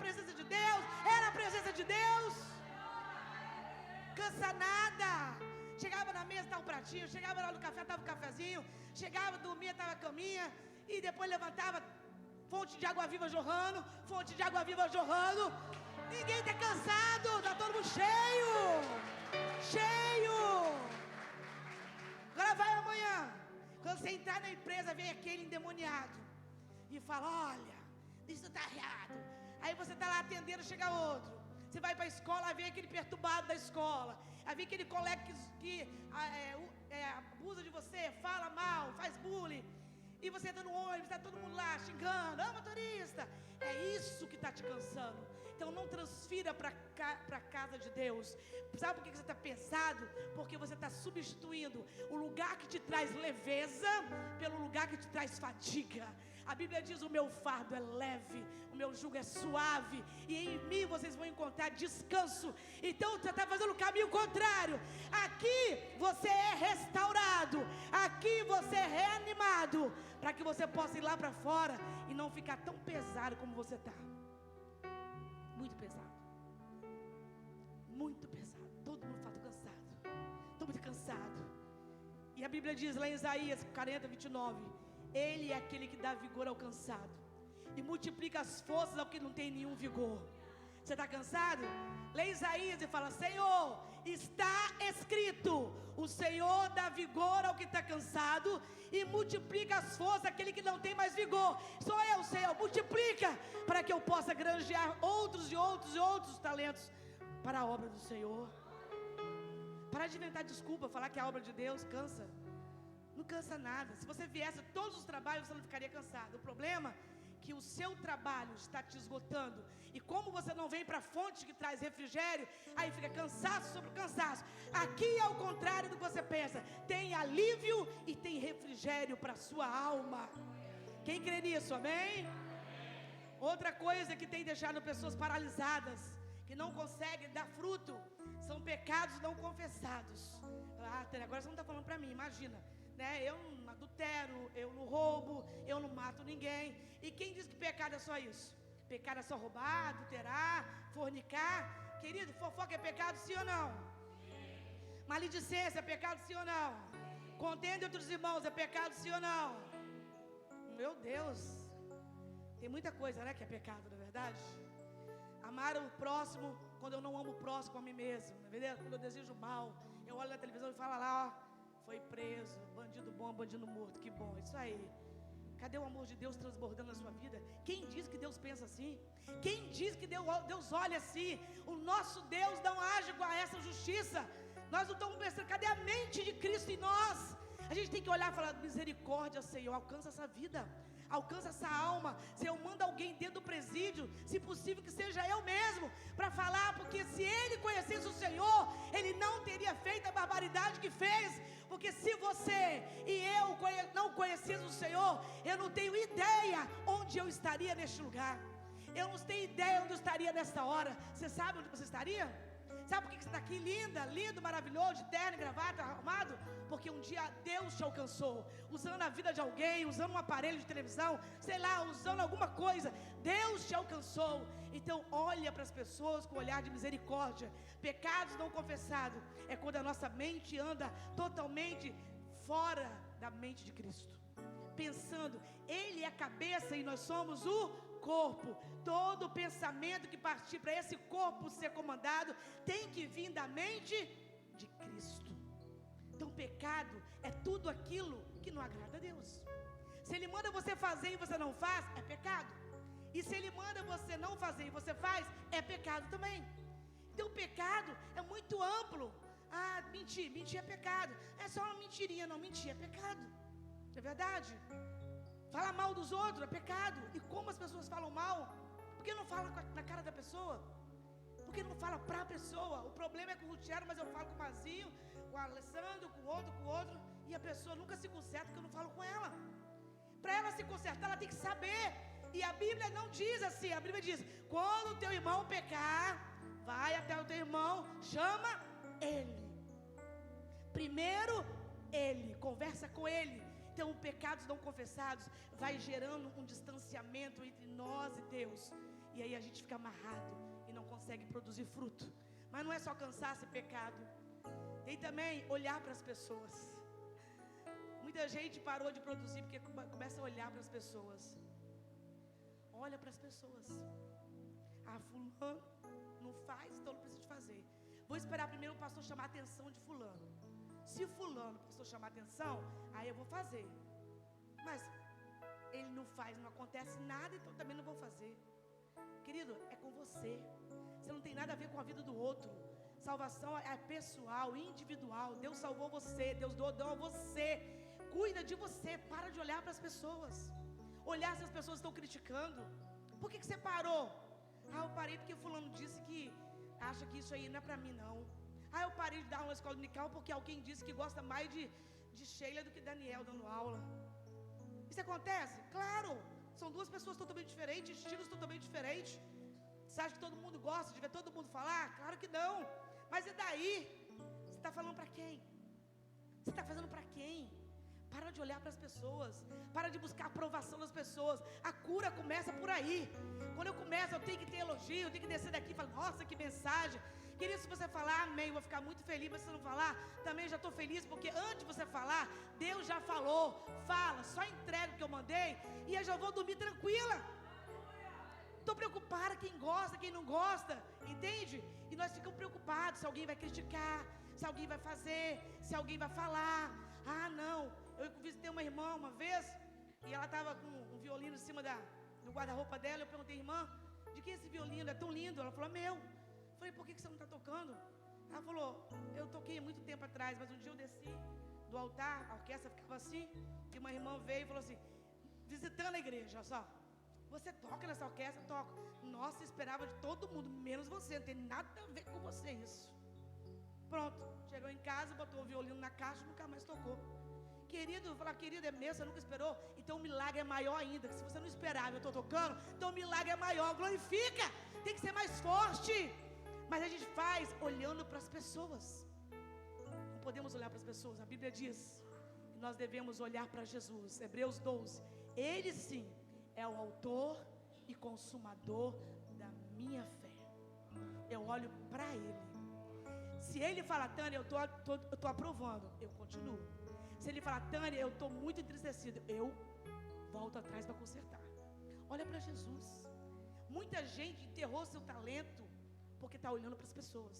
presença de Deus, era a presença de Deus. Cansa nada. Chegava na mesa, estava um pratinho. Chegava lá no café, estava um cafezinho. Chegava, dormia, estava a caminha. E depois levantava, fonte de água viva jorrando. Fonte de água viva jorrando. Ninguém está cansado, está todo mundo cheio. Cheio. Agora vai amanhã. Quando você entrar na empresa, vem aquele endemoniado e fala: olha, isso está errado. Aí você está lá atendendo, chega outro. Você vai para a escola, vem aquele perturbado da escola. Aí vem aquele colega que abusa de você, fala mal, faz bullying. E você está no ônibus, está todo mundo lá xingando: motorista. É isso que está te cansando. Então não transfira para a casa de Deus. Sabe por que você está pesado? Porque você está substituindo o lugar que te traz leveza pelo lugar que te traz fadiga. A Bíblia diz: o meu fardo é leve, o meu jugo é suave, e em mim vocês vão encontrar descanso. Então você está fazendo o caminho contrário. Aqui você é restaurado, aqui você é reanimado, para que você possa ir lá para fora e não ficar tão pesado como você está. Muito pesado. Muito pesado. Todo mundo fala: estou cansado. Estou muito cansado. E a Bíblia diz lá em Isaías 40, 29: Ele é aquele que dá vigor ao cansado e multiplica as forças ao que não tem nenhum vigor. Você está cansado? Lê Isaías e fala: Senhor, está escrito: o Senhor dá vigor ao que está cansado e multiplica as forças àquele que não tem mais vigor. Sou eu, Senhor, multiplica para que eu possa granjear outros e outros e outros talentos para a obra do Senhor. Para de inventar desculpa, falar que a obra de Deus cansa. Não cansa nada. Se você viesse a todos os trabalhos, você não ficaria cansado. O problema é que o seu trabalho está te esgotando. E como você não vem para a fonte que traz refrigério, aí fica cansaço sobre cansaço. Aqui é o contrário do que você pensa. Tem alívio e tem refrigério para a sua alma. Quem crê nisso, amém? Outra coisa que tem deixado pessoas paralisadas, que não conseguem dar fruto, são pecados não confessados. Agora você não está falando para mim, imagina, né? Eu não adultero, eu não roubo, eu não mato ninguém. E quem diz que pecado é só isso? Pecado é só roubar, adulterar, fornicar? Querido, fofoca é pecado, sim ou não? Maledicência é pecado, sim ou não? Contenda entre os irmãos é pecado, sim ou não? Meu Deus, tem muita coisa, né, que é pecado, não é verdade? Amar o próximo quando eu não amo o próximo a mim mesmo, não é verdade? Quando eu desejo mal, eu olho na televisão e falo lá: ó, foi preso, bandido bom, bandido morto, que bom, isso aí. Cadê o amor de Deus transbordando na sua vida? Quem diz que Deus pensa assim? Quem diz que Deus olha assim? O nosso Deus não age com essa justiça. Nós não estamos pensando, cadê a mente de Cristo em nós? A gente tem que olhar e falar: misericórdia, Senhor, alcança essa vida, alcança essa alma. Senhor, manda alguém dentro do presídio, se possível que seja eu mesmo, para falar, porque se ele conhecesse o Senhor, ele não teria feito a barbaridade que fez. Porque se você e eu não conhecesse o Senhor, eu não tenho ideia onde eu estaria neste lugar. Eu não tenho ideia onde eu estaria nesta hora. Você sabe onde você estaria? Sabe por que você está aqui linda, lindo, maravilhoso, de terno, gravata, arrumado? Porque um dia Deus te alcançou, usando a vida de alguém, usando um aparelho de televisão, sei lá, usando alguma coisa. Deus te alcançou. Então olha para as pessoas com um olhar de misericórdia. Pecados não confessados é quando a nossa mente anda totalmente fora da mente de Cristo, pensando, Ele é a cabeça e nós somos o corpo. Todo pensamento que partir para esse corpo ser comandado tem que vir da mente de Cristo. Então pecado é tudo aquilo que não agrada a Deus. Se Ele manda você fazer e você não faz, é pecado. E se Ele manda você não fazer e você faz, é pecado também. Então pecado é muito amplo. Mentir é pecado. É só uma mentirinha, não, mentir é pecado. É verdade? Falar mal dos outros é pecado. E como as pessoas falam mal? Por que não fala na cara da pessoa? Por que não fala pra pessoa? O problema é com o Lutiero, mas eu falo com o Mazinho, com o Alessandro, com o outro. E a pessoa nunca se conserta porque eu não falo com ela. Para ela se consertar, ela tem que saber. E a Bíblia não diz assim. A Bíblia diz: quando o teu irmão pecar, vai até o teu irmão, chama ele. Primeiro ele, conversa com ele. Então, pecados não confessados vai gerando um distanciamento entre nós e Deus. E aí a gente fica amarrado e não consegue produzir fruto. Mas não é só cansaço e pecado. Tem também olhar para as pessoas. Muita gente parou de produzir porque começa a olhar para as pessoas. Olha para as pessoas. Ah, fulano não faz, então não preciso fazer. Vou esperar primeiro o pastor chamar a atenção de fulano. Se fulano, o pastor chamar a atenção, aí eu vou fazer. Mas ele não faz, não acontece nada, então também não vou fazer. Querido, é com você. Você não tem nada a ver com a vida do outro. Salvação é pessoal, individual. Deus salvou você, Deus deu a você. Cuida de você, para de olhar para as pessoas. Olhar se as pessoas estão criticando. Por que você parou? Ah, eu parei porque fulano disse que acha que isso aí não é para mim não. Ah, eu parei de dar uma escola dominical porque alguém disse que gosta mais de Sheila do que Daniel dando aula. Isso acontece? Claro. São duas pessoas totalmente diferentes, estilos totalmente diferentes. Você acha que todo mundo gosta de ver todo mundo falar? Claro que não. Mas e daí? Você está falando para quem? Você está fazendo para quem? Para de olhar para as pessoas. Para de buscar a aprovação das pessoas. A cura começa por aí. Quando eu começo, eu tenho que ter elogio, eu tenho que descer daqui e falar, nossa, que mensagem. Querido, se você falar amém, eu vou ficar muito feliz. Mas se você não falar, também já estou feliz. Porque antes de você falar, Deus já falou. Fala, só entrega o que eu mandei e eu já vou dormir tranquila. Estou preocupada quem gosta, quem não gosta. Entende? E nós ficamos preocupados se alguém vai criticar, se alguém vai fazer, se alguém vai falar. Ah, não. Eu visitei uma irmã uma vez e ela estava com um violino em cima do guarda-roupa dela. Eu perguntei, irmã, de quem é esse violino? É tão lindo. Ela falou, meu. Eu falei, por que você não está tocando? Ela falou, eu toquei há muito tempo atrás, mas um dia eu desci do altar, a orquestra ficava assim, e uma irmã veio e falou assim, visitando a igreja, olha só, você toca nessa orquestra? Toco. Nossa, esperava de todo mundo, menos você, não tem nada a ver com você isso. Pronto, chegou em casa, botou o violino na caixa e nunca mais tocou. Querido, eu falei, querido, é mesmo, você nunca esperou? Então o milagre é maior ainda, que se você não esperava, eu estou tocando, então o milagre é maior, glorifica, tem que ser mais forte. Mas a gente faz olhando para as pessoas. Não podemos olhar para as pessoas. A Bíblia diz que nós devemos olhar para Jesus. Hebreus 12. Ele sim é o autor e consumador da minha fé. Eu olho para Ele. Se Ele fala, Tânia, eu estou aprovando, eu continuo. Se Ele fala, Tânia, eu estou muito entristecido, eu volto atrás para consertar. Olha para Jesus. Muita gente enterrou seu talento porque está olhando para as pessoas.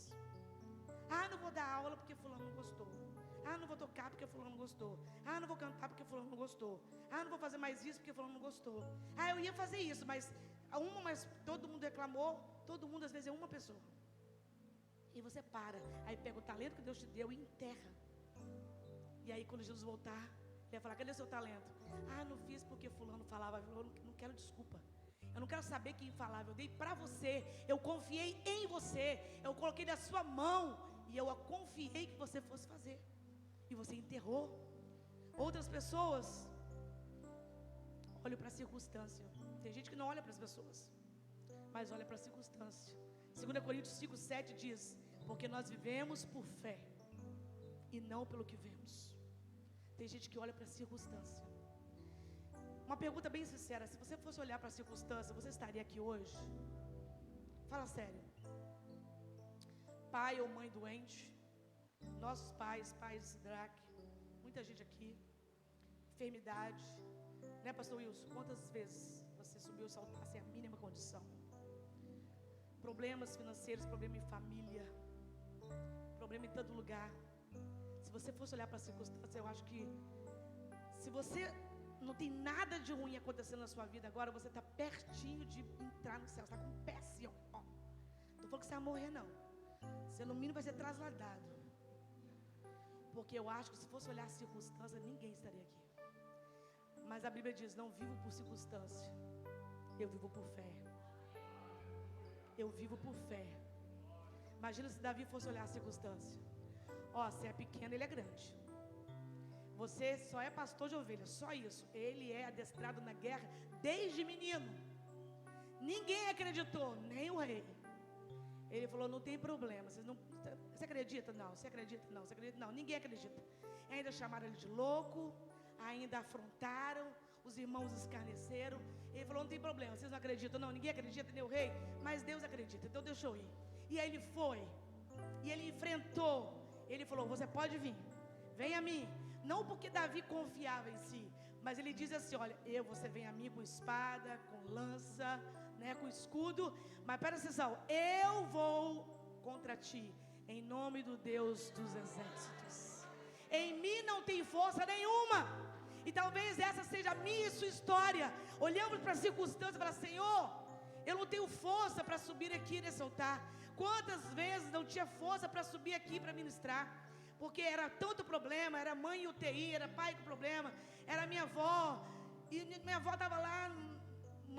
Ah, não vou dar aula porque fulano não gostou. Ah, não vou tocar porque fulano não gostou. Ah, não vou cantar porque fulano não gostou. Ah, não vou fazer mais isso porque fulano não gostou. Ah, eu ia fazer isso, mas todo mundo reclamou. Todo mundo às vezes é uma pessoa. E você para. Aí pega o talento que Deus te deu e enterra. E aí quando Jesus voltar, ele vai falar, cadê seu talento? Ah, não fiz porque fulano falava. Eu não quero desculpa. Eu não quero saber quem falava, eu dei para você, eu confiei em você, eu coloquei na sua mão e eu confiei que você fosse fazer. E você enterrou. Outras pessoas olham para a circunstância. Tem gente que não olha para as pessoas, mas olha para a circunstância. 2 Coríntios 5:7 diz, porque nós vivemos por fé e não pelo que vemos. Tem gente que olha para a circunstância. Uma pergunta bem sincera, se você fosse olhar para a circunstância, você estaria aqui hoje? Fala sério. Pai ou mãe doente, nossos pais de Sidraque, muita gente aqui, enfermidade, né, pastor Wilson? Quantas vezes você subiu o altar sem a mínima condição? Problemas financeiros, problema em família, problema em todo lugar. Se você fosse olhar para a circunstância, eu acho que se você não tem nada de ruim acontecendo na sua vida agora, você está pertinho de entrar no céu, você está com o pé assim, ó. Não estou falando que você vai morrer, não. Você no mínimo vai ser trasladado. Porque eu acho que se fosse olhar a circunstância, ninguém estaria aqui. Mas a Bíblia diz, não vivo por circunstância, eu vivo por fé. Eu vivo por fé. Imagina se Davi fosse olhar a circunstância. Ó, se é pequeno, ele é grande. Você só é pastor de ovelhas, só isso. Ele é adestrado na guerra desde menino. Ninguém acreditou, nem o rei. Ele falou, não tem problema. Você acredita? Não. Você acredita? Não. Você acredita? Não. Ninguém acredita. Ainda chamaram ele de louco, ainda afrontaram, os irmãos escarneceram. Ele falou, não tem problema, vocês não acreditam não, ninguém acredita, nem o rei, mas Deus acredita, então deixa eu ir. E aí ele foi, e ele enfrentou, ele falou, você pode vir, vem a mim. Não porque Davi confiava em si, mas ele diz assim, olha, você vem a mim com espada, com lança, né, com escudo, mas presta atenção, eu vou contra ti, em nome do Deus dos exércitos. Em mim não tem força nenhuma. E talvez essa seja a minha e sua história. Olhamos para as circunstâncias e falamos, Senhor, eu não tenho força para subir aqui nesse altar. Quantas vezes não tinha força para subir aqui para ministrar? Porque era tanto problema, era mãe em UTI, era pai com problema, era minha avó, e minha avó estava lá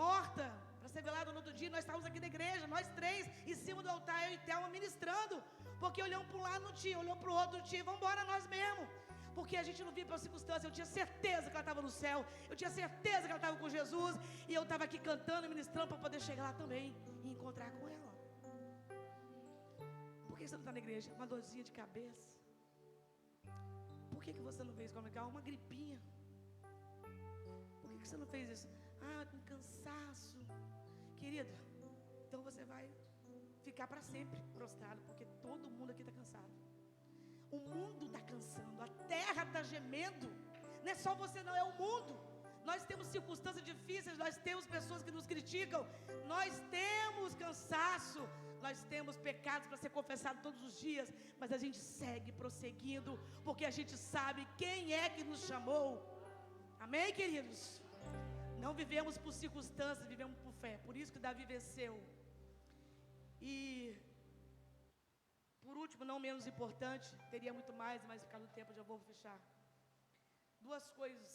morta, para ser velada no outro dia. Nós estávamos aqui na igreja, nós três, em cima do altar, eu e Thelma ministrando, porque olhamos para um lado não tinha, olhou para o outro não tinha, vamos embora nós mesmos, porque a gente não via pela circunstância. Eu tinha certeza que ela estava no céu, eu tinha certeza que ela estava com Jesus, e eu estava aqui cantando e ministrando para poder chegar lá também e encontrar com ela. Por que você não está na igreja? Uma dorzinha de cabeça. Por que você não fez escola dominical? Uma gripinha. Por que você não fez isso? Com cansaço. Querida, então você vai ficar para sempre prostrado, porque todo mundo aqui está cansado. O mundo está cansando, a terra está gemendo. Não é só você não, é o mundo. Nós temos circunstâncias difíceis, nós temos pessoas que nos criticam, nós temos cansaço, nós temos pecados para ser confessados todos os dias, mas a gente segue prosseguindo, porque a gente sabe quem é que nos chamou. Amém, queridos? Não vivemos por circunstâncias, vivemos por fé. Por isso que Davi venceu. E por último, não menos importante, teria muito mais, mas por causa do tempo eu já vou fechar. Duas coisas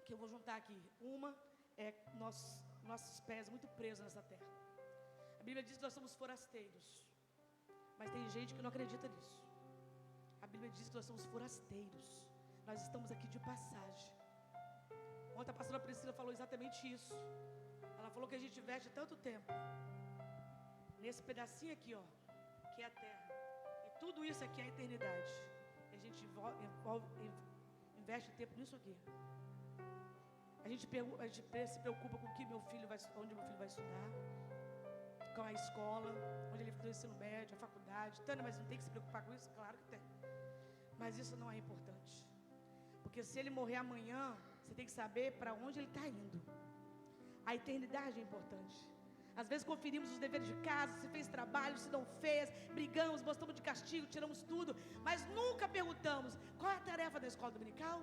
que eu vou juntar aqui. Uma é nossos pés muito presos nessa terra. A Bíblia diz que nós somos forasteiros, mas tem gente que não acredita nisso. A Bíblia diz que nós somos forasteiros, nós estamos aqui de passagem. Ontem a pastora Priscila falou exatamente isso. Ela falou que a gente veste tanto tempo nesse pedacinho aqui, ó, que é a terra, e tudo isso aqui é a eternidade, e a gente investe tempo nisso aqui. A gente se preocupa com o que onde meu filho vai estudar, com a escola, onde ele faz o ensino médio, a faculdade. Tânia, mas não tem que se preocupar com isso? Claro que tem. Mas isso não é importante. Porque se ele morrer amanhã, você tem que saber para onde ele está indo. A eternidade é importante. Às vezes conferimos os deveres de casa, se fez trabalho, se não fez, brigamos, botamos de castigo, tiramos tudo, mas nunca perguntamos, qual é a tarefa da escola dominical?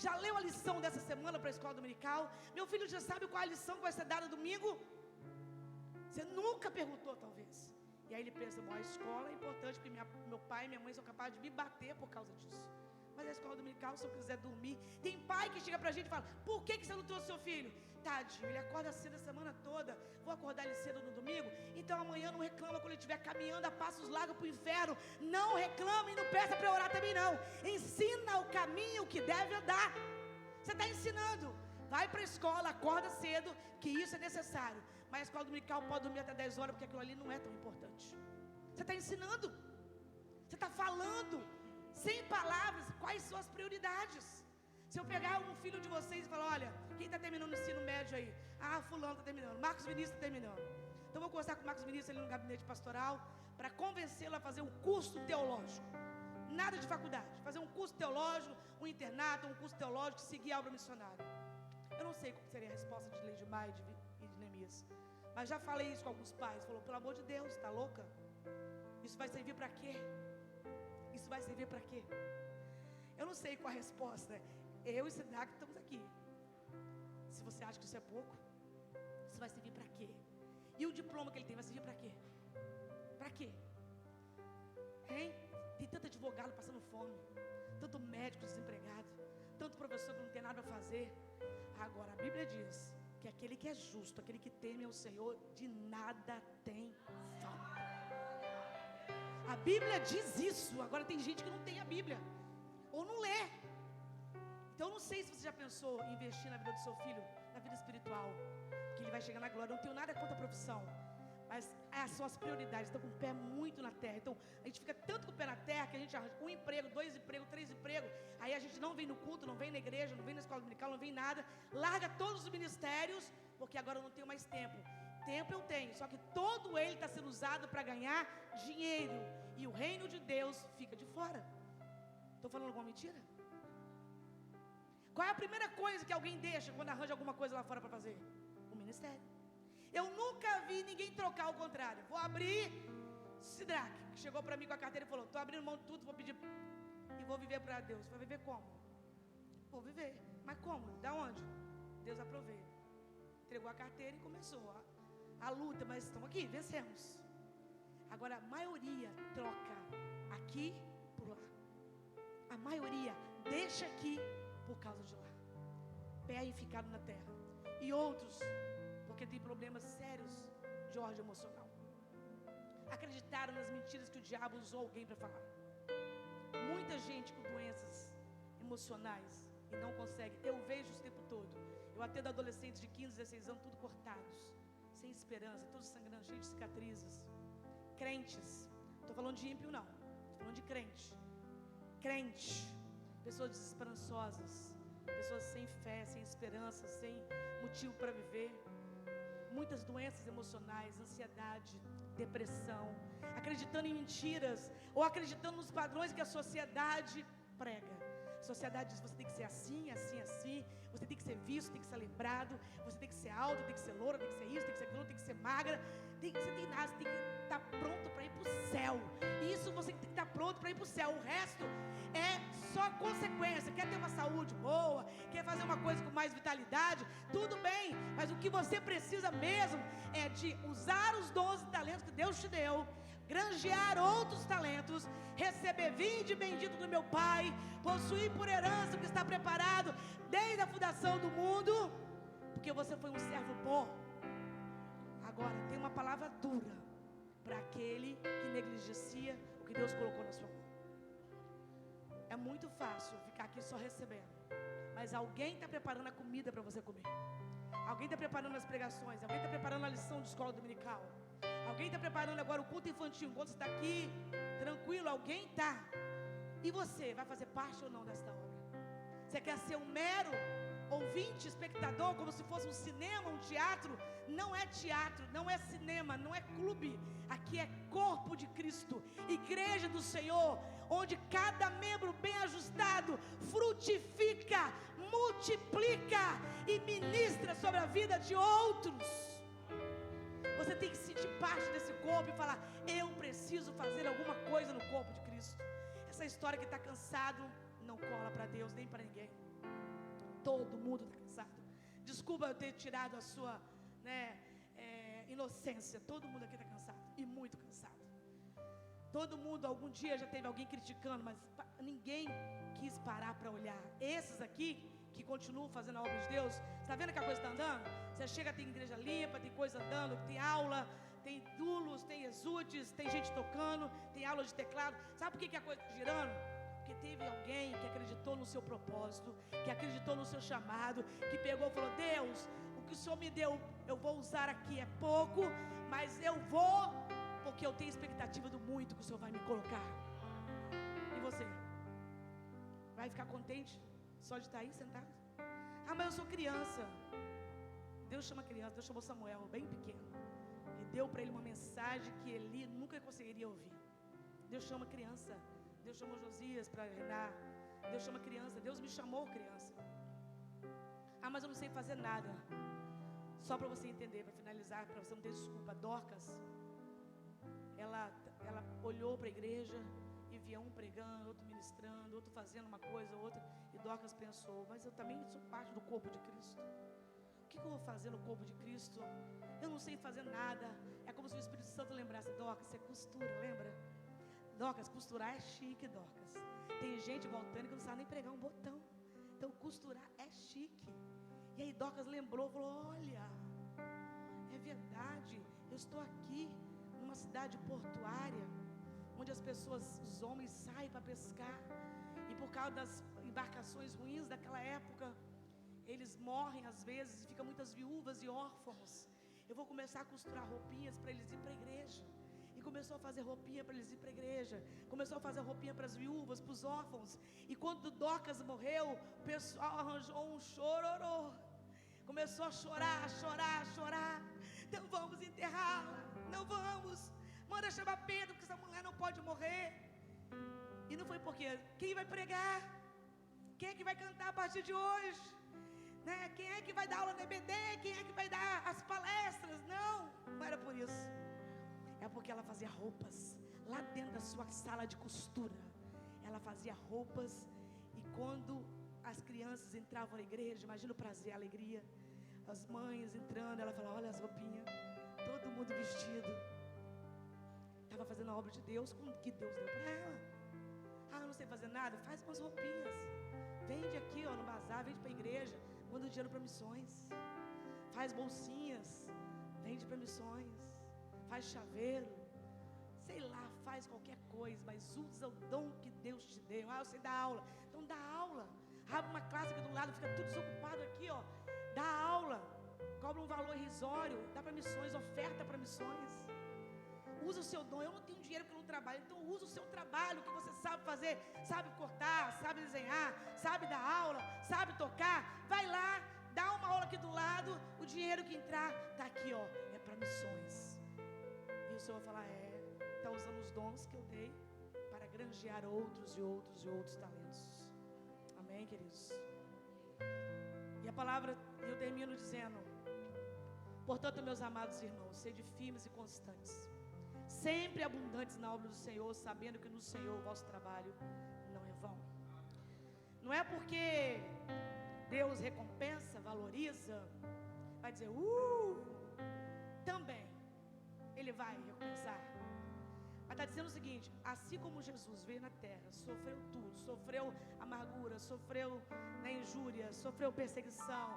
Já leu a lição dessa semana para a escola dominical? Meu filho já sabe qual é a lição que vai ser dada domingo? Você nunca perguntou, talvez. E aí ele pensa, bom, a escola é importante, porque meu pai e minha mãe são capazes de me bater por causa disso. Mas a escola dominical, se eu quiser dormir, tem pai que chega pra gente e fala, por que você não trouxe seu filho? Tadinho, ele acorda cedo a semana toda, vou acordar ele cedo no domingo, então amanhã não reclama quando ele estiver caminhando a passos largos para o inferno. Não reclama e não peça para orar também não. Ensina o caminho que deve andar. Você está ensinando. Vai para a escola, acorda cedo, que isso é necessário. Mas a escola dominical pode dormir até 10 horas, porque aquilo ali não é tão importante. Você está ensinando. Você está falando, sem palavras, quais são as prioridades. Se eu pegar um filho de vocês e falar, olha, quem está terminando o ensino médio aí? Fulano está terminando, Marcos Vinícius está terminando. Então eu vou conversar com o Marcos Vinícius ali no gabinete pastoral, para convencê-lo a fazer um curso teológico. Nada de faculdade, fazer um curso teológico, um internato, um curso teológico, seguir a obra missionária. Eu não sei qual seria a resposta de Lei de Maia e de Neemias, mas já falei isso com alguns pais. Falou, pelo amor de Deus, está louca? Isso vai servir para quê? Isso vai servir para quê? Eu não sei qual a resposta. Eu e Sidak estamos aqui. Se você acha que isso é pouco, isso vai servir para quê? E o diploma que ele tem vai servir para quê? Para quê? Hein? Tem tanto advogado passando fome, tanto médico desempregado, tanto professor que não tem nada para fazer. Agora a Bíblia diz que aquele que é justo, aquele que teme ao Senhor, de nada tem falta. A Bíblia diz isso. Agora tem gente que não tem a Bíblia, ou não lê. Então eu não sei se você já pensou em investir na vida do seu filho, na vida espiritual, que ele vai chegar na glória. Eu não tenho nada contra a profissão, mas essas são as prioridades. Estão com o pé muito na terra. Então a gente fica tanto com o pé na terra que a gente arranja 1 emprego, 2 empregos, 3 empregos. Aí a gente não vem no culto, não vem na igreja, não vem na escola dominical, não vem nada. Larga todos os ministérios porque agora eu não tenho mais tempo. Tempo eu tenho, só que todo ele está sendo usado para ganhar dinheiro, e o reino de Deus fica de fora. Estou falando alguma mentira? Qual é a primeira coisa que alguém deixa quando arranja alguma coisa lá fora para fazer? O ministério. Eu nunca vi ninguém trocar o contrário. Vou abrir Sidraque, que chegou para mim com a carteira e falou: estou abrindo mão de tudo, vou pedir e vou viver para Deus. Vai viver como? Vou viver. Mas como? Da onde? Deus aprovei. Entregou a carteira e começou a luta, mas estamos aqui, vencemos. Agora a maioria troca aqui por lá. A maioria deixa aqui por causa de lá. Pé ficado na terra. E outros porque tem problemas sérios de ordem emocional. Acreditaram nas mentiras que o diabo usou alguém para falar. Muita gente com doenças emocionais e não consegue. Eu vejo o tempo todo. Eu atendo adolescentes de 15, 16 anos, tudo cortados, sem esperança, todos sangrando, cheios de cicatrizes. Crentes, estou falando de ímpio não, estou falando de crente. Crente, pessoas desesperançosas, pessoas sem fé, sem esperança, sem motivo para viver. Muitas doenças emocionais, ansiedade, depressão, acreditando em mentiras, ou acreditando nos padrões que a sociedade prega. A sociedade diz: você tem que ser assim, assim, assim, você tem que ser visto, tem que ser lembrado, você tem que ser alto, tem que ser loura, tem que ser isso, tem que ser aquilo, tem que ser magra, você tem nada, você tem que estar pronto para ir para o céu. Isso você tem que estar pronto para ir para o céu. O resto é só consequência. Quer ter uma saúde boa, quer fazer uma coisa com mais vitalidade, tudo bem, mas o que você precisa mesmo é de usar os dons e talentos que Deus te deu, granjear outros talentos, receber: vinde bendito do meu Pai, possuir por herança o que está preparado desde a fundação do mundo, porque você foi um servo bom. Agora tem uma palavra dura para aquele que negligencia o que Deus colocou na sua mão. É muito fácil ficar aqui só recebendo, mas alguém está preparando a comida para você comer. Alguém está preparando as pregações, alguém está preparando a lição de escola dominical, alguém está preparando agora o culto infantil. Enquanto você está aqui tranquilo, alguém está. E você vai fazer parte ou não desta obra? Você quer ser um mero ouvinte, espectador, como se fosse um cinema, um teatro? Não é teatro, não é cinema, não é clube. Aqui é corpo de Cristo, igreja do Senhor, onde cada membro bem ajustado frutifica, multiplica e ministra sobre a vida de outros. Você tem que sentir parte desse corpo e falar: eu preciso fazer alguma coisa no corpo de Cristo. Essa história que está cansado não cola para Deus nem para ninguém. Todo mundo está cansado. Desculpa eu ter tirado a sua inocência. Todo mundo aqui está cansado, e muito cansado. Todo mundo algum dia já teve alguém criticando, mas ninguém quis parar para olhar. Esses aqui que continuam fazendo a obra de Deus, está vendo que a coisa está andando? Você chega, tem igreja limpa, tem coisa andando, tem aula, tem dulos, tem exúdios, tem gente tocando, tem aula de teclado. Sabe por que a coisa está girando? Porque teve alguém que acreditou no seu propósito, que acreditou no seu chamado, que pegou e falou: Deus, o que o Senhor me deu, eu vou usar aqui, é pouco, mas eu vou, porque eu tenho expectativa do muito que o Senhor vai me colocar. E você? Vai ficar contente só de estar aí sentado? Ah, mas eu sou criança. Deus chama criança. Deus chamou Samuel bem pequeno e deu para ele uma mensagem que Eli nunca conseguiria ouvir. Deus chama criança. Deus chamou Josias para reinar. Deus chama criança. Deus me chamou criança. Ah, mas eu não sei fazer nada. Só para você entender, para finalizar, para você não ter desculpa. Dorcas, ela olhou para a igreja e via um pregando, outro ministrando, outro fazendo uma coisa, outra. E Dorcas pensou: mas eu também sou parte do corpo de Cristo. O que eu vou fazer no corpo de Cristo? Eu não sei fazer nada. É como se o Espírito Santo lembrasse: Dorcas, você costura, lembra? Dorcas, costurar é chique, Dorcas. Tem gente voltando que não sabe nem pregar um botão. Então costurar é chique. E aí Dorcas lembrou, falou: olha, é verdade, eu estou aqui numa cidade portuária, onde as pessoas, os homens saem para pescar, e por causa das embarcações ruins daquela época, eles morrem às vezes, e ficam muitas viúvas e órfãos. Eu vou começar a costurar roupinhas para eles ir para a igreja. E começou a fazer roupinha para eles ir para a igreja. Começou a fazer roupinha para as viúvas, para os órfãos. E quando Dorcas morreu, o pessoal arranjou um chororô, Começou a chorar, a chorar, a chorar. Então vamos enterrá-la. Não vamos. Manda chamar Pedro, porque essa mulher não pode morrer. E não foi porque quem vai pregar? Quem é que vai cantar a partir de hoje? Né? Quem é que vai dar aula no EBD? Quem é que vai dar as palestras? Não era por isso. É porque ela fazia roupas lá dentro da sua sala de costura. Ela fazia roupas. E quando as crianças entravam na igreja, imagina o prazer, a alegria. As mães entrando, ela falava, olha as roupinhas, todo mundo vestido. Estava fazendo a obra de Deus com o que Deus deu para ela. Ah, eu não sei fazer nada, faz umas roupinhas. Vende aqui, ó, no bazar, vende para a igreja, manda dinheiro para missões. Faz bolsinhas, vende para missões. Faz chaveiro, sei lá, faz qualquer coisa, mas usa o dom que Deus te deu. Ah, eu sei dar aula, então dá aula. Abre uma classe aqui do lado, fica tudo desocupado aqui, ó. Dá aula, cobra um valor irrisório, dá para missões, oferta para missões. Usa o seu dom. Eu não tenho dinheiro porque eu não trabalho, então usa o seu trabalho, o que você sabe fazer, sabe cortar, sabe desenhar, sabe dar aula, sabe tocar. Vai lá, dá uma aula aqui do lado, o dinheiro que entrar está aqui, ó, é para missões. E o Senhor vai falar, está usando os dons que eu dei para granjear outros e outros e outros talentos. Amém, queridos? E a palavra, eu termino dizendo, portanto, meus amados irmãos, sede firmes e constantes, sempre abundantes na obra do Senhor, sabendo que no Senhor o vosso trabalho não é vão. Não é porque Deus recompensa, valoriza, vai dizer, também Ele vai recompensar. Mas está dizendo o seguinte, assim como Jesus veio na terra, sofreu tudo, sofreu amargura, sofreu injúria, sofreu perseguição,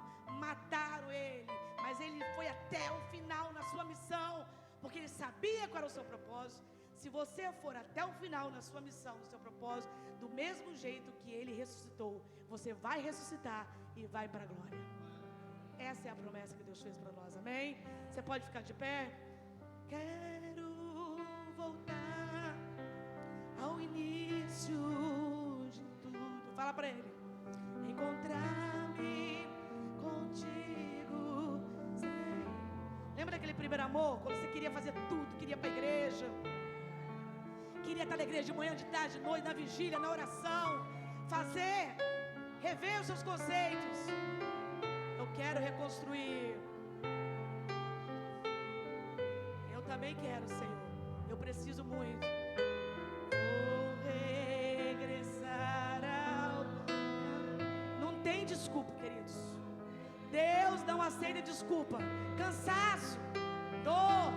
mataram Ele, mas Ele foi até o final na sua missão, porque Ele sabia qual era o seu propósito. Se você for até o final na sua missão, no seu propósito, do mesmo jeito que Ele ressuscitou, você vai ressuscitar e vai para a glória. Essa é a promessa que Deus fez para nós, amém? Você pode ficar de pé? Quero voltar ao início de tudo. Fala para Ele. Encontrar-me contigo. Lembra daquele primeiro amor? Quando você queria fazer tudo, queria ir para a igreja, queria estar na igreja de manhã, de tarde, de noite, na vigília, na oração, rever os seus conceitos. Eu quero reconstruir. Eu também quero, Senhor. Eu preciso muito. Vou regressar ao... Não tem desculpa, queridos. Deus não aceita desculpa. Cansaço, dor,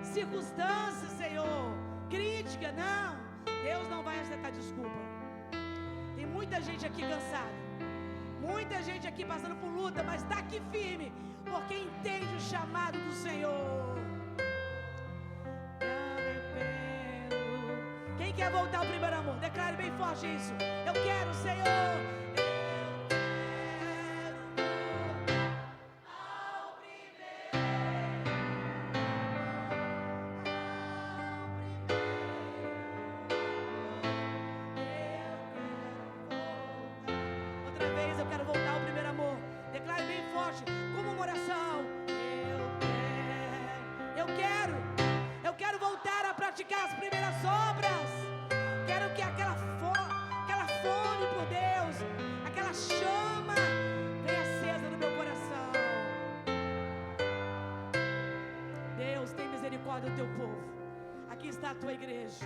circunstâncias, Senhor, crítica, não. Deus não vai aceitar desculpa. Tem muita gente aqui cansada, muita gente aqui passando por luta, mas está aqui firme, porque entende o chamado do Senhor. Quem quer voltar ao primeiro amor? Declare bem forte isso. Eu quero, Senhor. As primeiras obras. Quero que aquela fome por Deus, aquela chama venha acesa no meu coração. Deus, tem misericórdia do teu povo. Aqui está a tua igreja.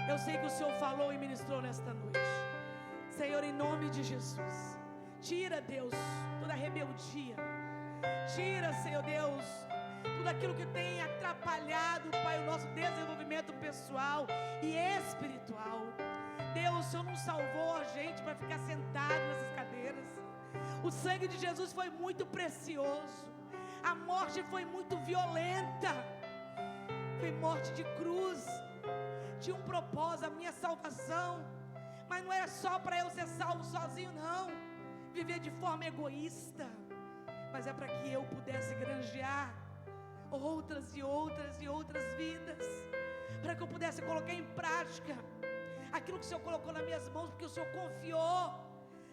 Eu sei que o Senhor falou e ministrou nesta noite. Senhor, em nome de Jesus, tira, Deus, toda rebeldia. Tira, Senhor Deus, tudo aquilo que tem atrapalhado, Pai, o nosso desenvolvimento pessoal e espiritual. Deus, o Senhor não salvou a gente para ficar sentado nessas cadeiras. O sangue de Jesus foi muito precioso. A morte foi muito violenta. Foi morte de cruz. Tinha um propósito, a minha salvação. Mas não era só para eu ser salvo sozinho, não. Viver de forma egoísta. Mas é para que eu pudesse granjear outras e outras e outras vidas, para que eu pudesse colocar em prática aquilo que o Senhor colocou nas minhas mãos, porque o Senhor confiou.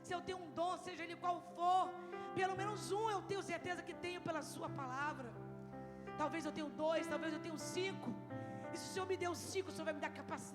Se eu tenho um dom, seja ele qual for, Pelo menos um eu tenho certeza que tenho pela sua palavra. Talvez eu tenha 2, talvez eu tenha 5. E se o Senhor me deu 5, o Senhor vai me dar capacidade